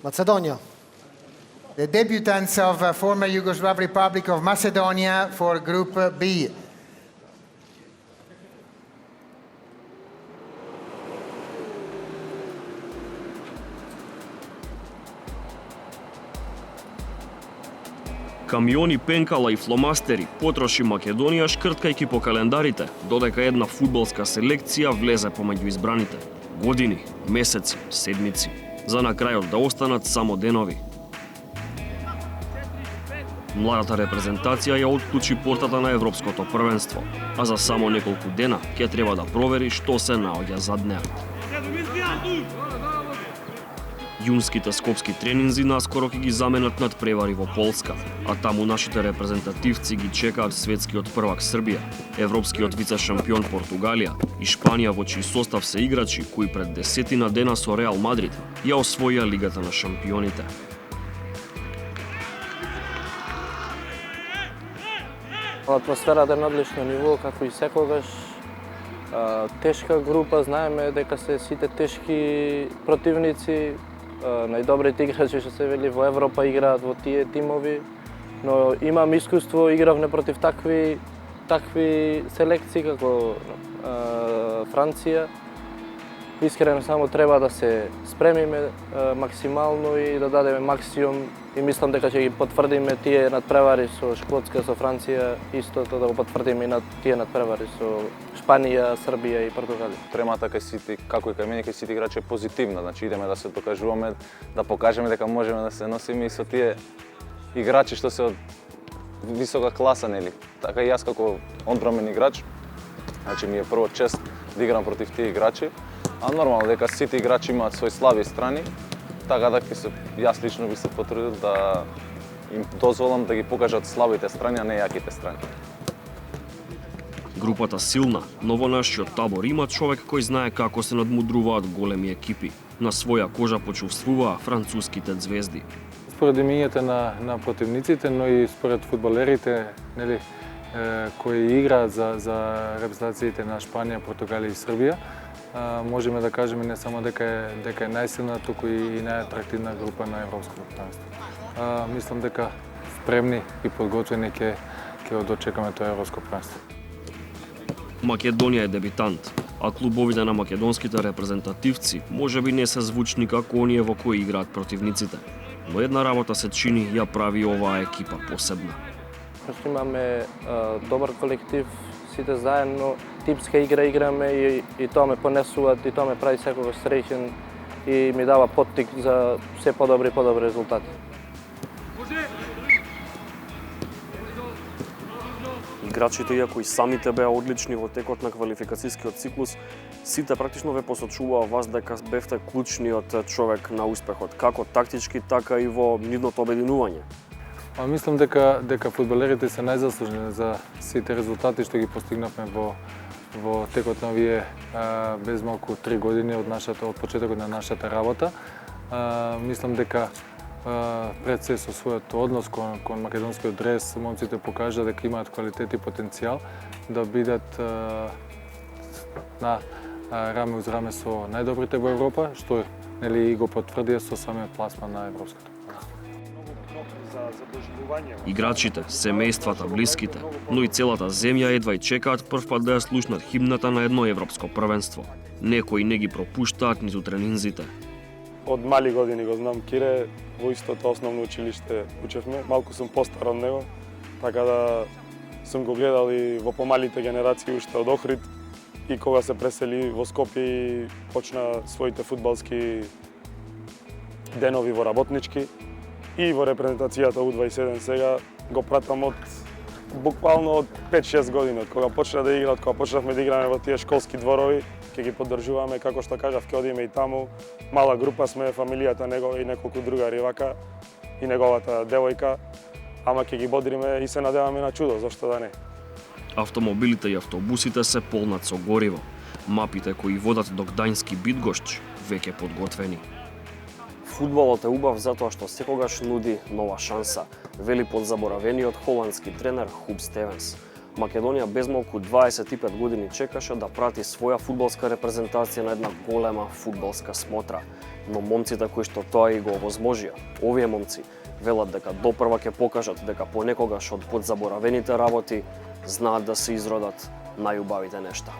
Macedonia. The debutants of former Yugoslav Republic of Macedonia for Group B. Камиони, пенкала и фломастери потроши Македонија шкрткајќи по календарите, додека една фудбалска селекција влезе помеѓу избраните. Години, месеци, седмици, за на крајот да останат само денови. Младата репрезентација ја отклучи портата на Европското првенство, а за само неколку дена ќе треба да провери што се наоѓа зад неа. Јунските скопски тренинзи наскоро ќе ги заменат над превари во Полска, а таму нашите репрезентативци ги чекаат светскиот првак Србија, европскиот вице-шампион Португалија и Шпанија, во чиј состав се играчи кои пред 10 дена со Реал Мадрид ја освоија Лигата на шампионите. Атмосферата е на одлично ниво, како и секогаш. Тешка група, знаеме дека се сите тешки противници. Најдобрите играчи што се вели во Европа играат во тие тимови, но имам искуство, игравме против такви селекции како Франција. Искрено само треба да се спремиме максимално и да дадеме максимум и мислам дека ќе ги потврдиме тие надпревари со Шкотска, со Франција, исто да го потврдиме и на тие надпревари со Шпанија, Србија и Португалија. Премата кај сите, како и кај мене, кај сите играчи е позитивна, значи идеме да се докажуваме, да покажеме дека можеме да се носиме и со тие играчи што се од висока класа, нели? Така и јас како одбрамен играч, значи ми е прво чест да играм против тие играчи, а нормално дека сите играчи имаат свои слаби страни, така да јас лично би се потрудил да им дозволам да ги покажат слабите страни, а не јаките страни. Групата силна, но во нашиот табор има човек кој знае како се надмудруваат големи екипи. На своја кожа почувствуваа француските звезди. Според имињата на противниците, но и според фудбалерите, нели, кои играат за репрезентациите на Шпанија, Португалија и Србија, можеме да кажеме не само дека е најсилна, туку и најатрактивна група на Европското првенство. Мислам дека спремни и подготвени ќе дочекаме тоа Европско првенство. Македонија е дебитант, а клубовите на македонските репрезентативци можеби не се звучни како оние во кои играат противниците. Но една работа се чини ја прави оваа екипа посебна. Имаме добар колектив, сите заедно, типска игра играме и тоа ме понесуваат и тоа ме прави секогаш среќен и ми дава поттик за се подобри резултати. Играчите, иако и самите беа одлични во текот на квалификацијскиот циклус, сите практично ве посочуваа вас дека бевте клучниот човек на успехот, како тактички, така и во нивното обединување. Мислам дека фудбалерите се најзаслужени за сите резултати што ги постигнавме во текот на овие без малку 3 години од почетокот на нашата работа. Мислам дека пред се со својот однос кон македонскиот дрес, момците покажа дека имаат квалитет и потенцијал да бидат на раме уз раме со најдобрите во Европа, што нели го потврдија со самиот пласман на Европското. Играчите, семејствата, блиските, но и целата земја едва и чекаат првпат да ја слушнат химната на едно европско првенство. Некои не ги пропуштаат ниту тренинзите. Од мали години го знам Кире, во истото основно училиште учевме. Малку сум постар од него, така да сум го гледал и во помалите генерации уште од Охрид и кога се пресели во Скопје и почна своите фудбалски денови во работнички и во репрезентацијата U27 сега го пратам буквално од 5-6 години, од кога почна да игра, од кога почнавме да играме во тие школски дворови, ќе ги поддржуваме, како што кажав, ќе одиме и таму. Мала група сме, фамилијата негова и неколку другари вака, и неговата девојка, ама ќе ги бодриме и се надеваме на чудо, зашто да не. Автомобилите и автобусите се полнат со гориво. Мапите кои водат до Гдаński Бидгошч веќе подготвени. Фудбалот е убав затоа што секогаш нуди нова шанса, вели подзаборавениот холандски тренер Хуб Стевенс. Македонија безмалку 25 години чекаше да прати своја фудбалска репрезентација на една голема фудбалска смотра. Но момците кои што тоа и го овозможија, овие момци, велат дека допрва ќе покажат дека понекогаш од подзаборавените работи знаат да се изродат најубавите нешта.